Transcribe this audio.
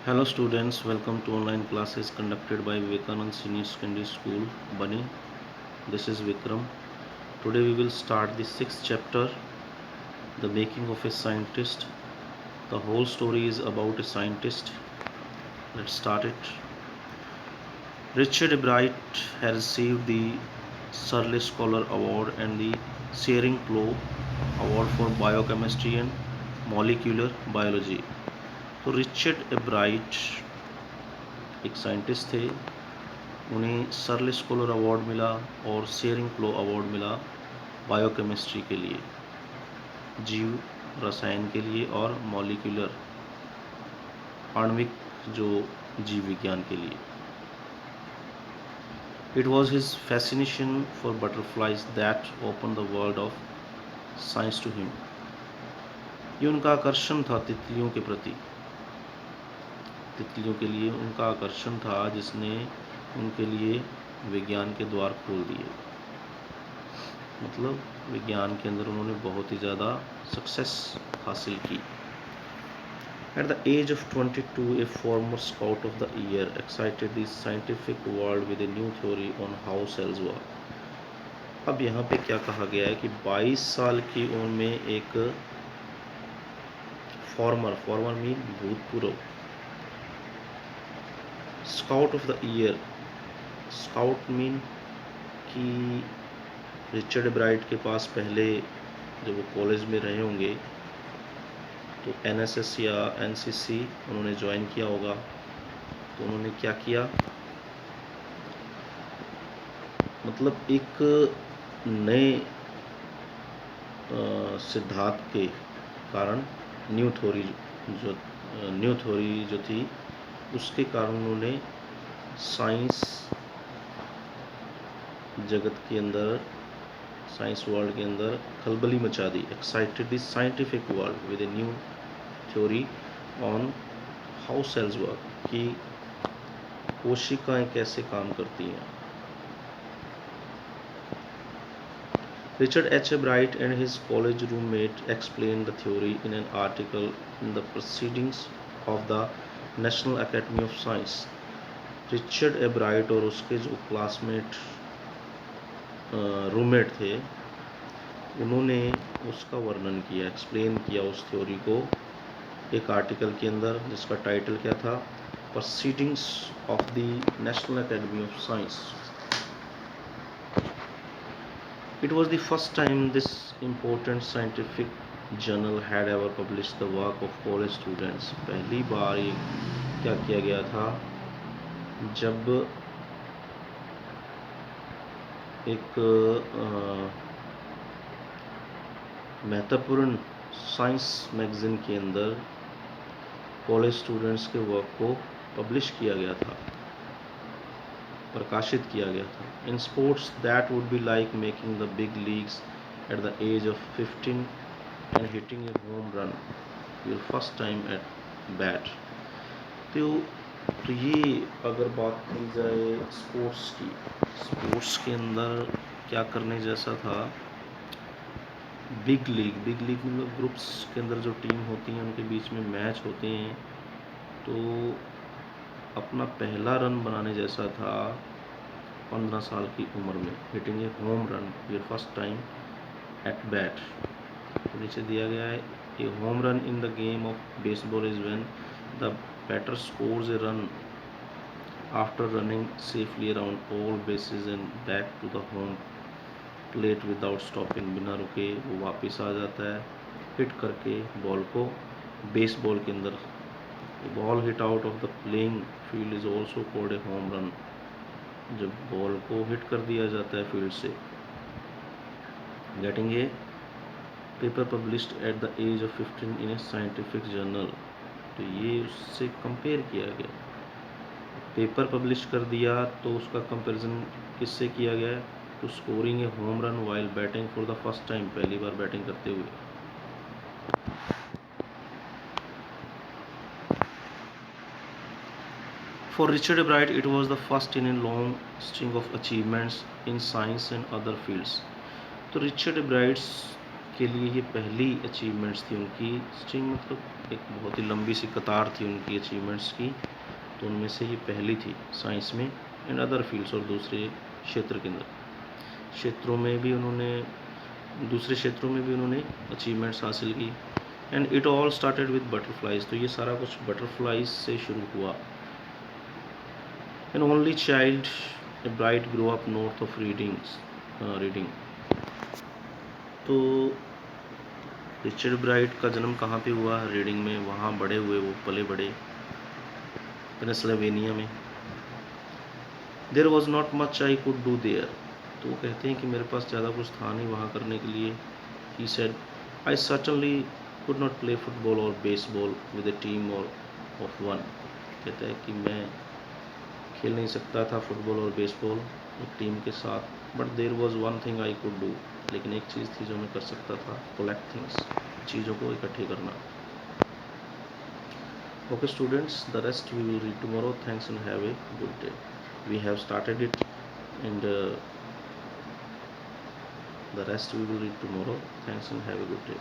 Hello students, welcome to online classes conducted by Vivekanand Senior Secondary School, Bani. This is Vikram. Today we will start the 6th chapter, The Making of a Scientist. The whole story is about a scientist. Let's start it. Richard Bright has received the Searle Scholar Award and the Shearing Plough Award for Biochemistry and Molecular Biology. तो Richard एब्राइट एक scientist थे, उन्हें Searle scholar award मिला और शेरिंग प्लो award मिला biochemistry के लिए, जीव रसायन के लिए, और मॉलिक्यूलर आणविक जो जीव विज्ञान के लिए. It was his fascination for butterflies that open the world of science to him. ये उनका आकर्षण था तितलियों के प्रति, तितलियों के लिए उनका आकर्षण था जिसने उनके लिए विज्ञान के द्वार खोल दिए. मतलब विज्ञान के अंदर उन्होंने बहुत ही ज़्यादा सक्सेस हासिल की. At the age of 22, a former scout of the year excited the scientific world with a new theory on how cells work. अब यहाँ पे क्या कहा गया है कि 22 साल की उम्र में एक फॉर्मर मीन भूतपूर्व, scout of the year, scout mean कि रिचर्ड ब्राइट के पास पहले जब वो कॉलेज में रहे होंगे तो एनएसएस या एनसीसी उन्होंने ज्वाइन किया होगा. तो उन्होंने क्या किया, मतलब एक नए सिद्धांत के कारण न्यू थ्योरी जो थी उसके कारण उन्होंने साइंस जगत के अंदर, साइंस वर्ल्ड के अंदर खलबली मचा दी. Excited the scientific world with a new theory on how cells work, कि कोशिकाएं कैसे काम करती हैं. Richard H. Bright and his college roommate explained the theory in an article in the Proceedings of the National Academy of Science. Richard a bright और उसके जो classmate roommate थे उन्होंने उसका वर्णन किया, एक्सप्लेन किया उस थ्योरी को एक आर्टिकल के अंदर जिसका टाइटल क्या था, proceedings of the national academy of science. It was the first time this important scientific journal had ever published the work of college students. पहली बार ये क्या किया गया था जब एक महत्वपूर्ण साइंस मैगजीन के अंदर कॉलेज स्टूडेंट्स के वर्क को पब्लिश किया गया था, प्रकाशित किया गया था. In sports that would be like making the big leagues at the age of 15 and hitting a home run your first time at bat. तो ये अगर बात की जाए स्पोर्ट्स की, स्पोर्ट्स के अंदर क्या करने जैसा था, बिग लीग मतलब ग्रुप्स के अंदर जो टीम होती हैं उनके बीच में मैच होते हैं, तो अपना पहला रन बनाने जैसा था 15 साल की उम्र में. Hitting a home run your first time at bat. तो नीचे दिया गया है, a home run in the game of baseball is when the batter scores a run after running safely around all bases and back to the home plate without stopping. बिना रुके वो वापस आ जाता है हिट करके बॉल को baseball के अंदर. Ball hit out of the playing field is also called a home run. जब बॉल को हिट कर दिया जाता है फील्ड से. Getting a paper published at the age of 15 in a scientific journal. तो ये उससे कंपेयर किया गया, पेपर पब्लिश कर दिया तो उसका कंपैरिजन किससे किया गया, तो scoring A home run while batting for the first time, पहली बार बैटिंग करते हुए. For Richard Bright, it was the first in a long string of achievements in science and other fields. तो रिचर्ड ब्राइट्स के लिए ये पहली achievements थी उनकी. स्ट्रिंग मतलब एक बहुत ही लंबी सी कतार थी उनकी अचीवमेंट्स की, तो उनमें से ये पहली थी साइंस में एंड अदर फील्ड्स, और दूसरे क्षेत्र के अंदर क्षेत्रों में भी उन्होंने दूसरे क्षेत्रों में भी उन्होंने अचीवमेंट्स हासिल की। And it all started with butterflies, तो ये सारा कुछ बटरफ्लाइज से शुरू हुआ। An only child a Bright grow up north of Reading. तो रिचर्ड ब्राइट का जन्म कहाँ पे हुआ? रीडिंग में, वहाँ बड़े हुए वो, पले बड़े पेंसिल्वेनिया में। There was not much I could do there, तो वो कहते हैं कि मेरे पास ज़्यादा कुछ था नहीं वहाँ करने के लिए। He said I certainly could not play football और बेसबॉल विद ए टीम और ऑफ वन। कहता है कि मैं खेल नहीं सकता था फुटबॉल और बेसबॉल एक टीम के साथ, but there was one thing I could do, लेकिन एक चीज़ थी जो मैं कर सकता था, कलेक्ट थिंग्स, चीज़ों को इकट्ठे करना। Okay students, the rest we will read tomorrow. Thanks and have a good day. We have started it, and the rest we will read tomorrow. Thanks and have a good day.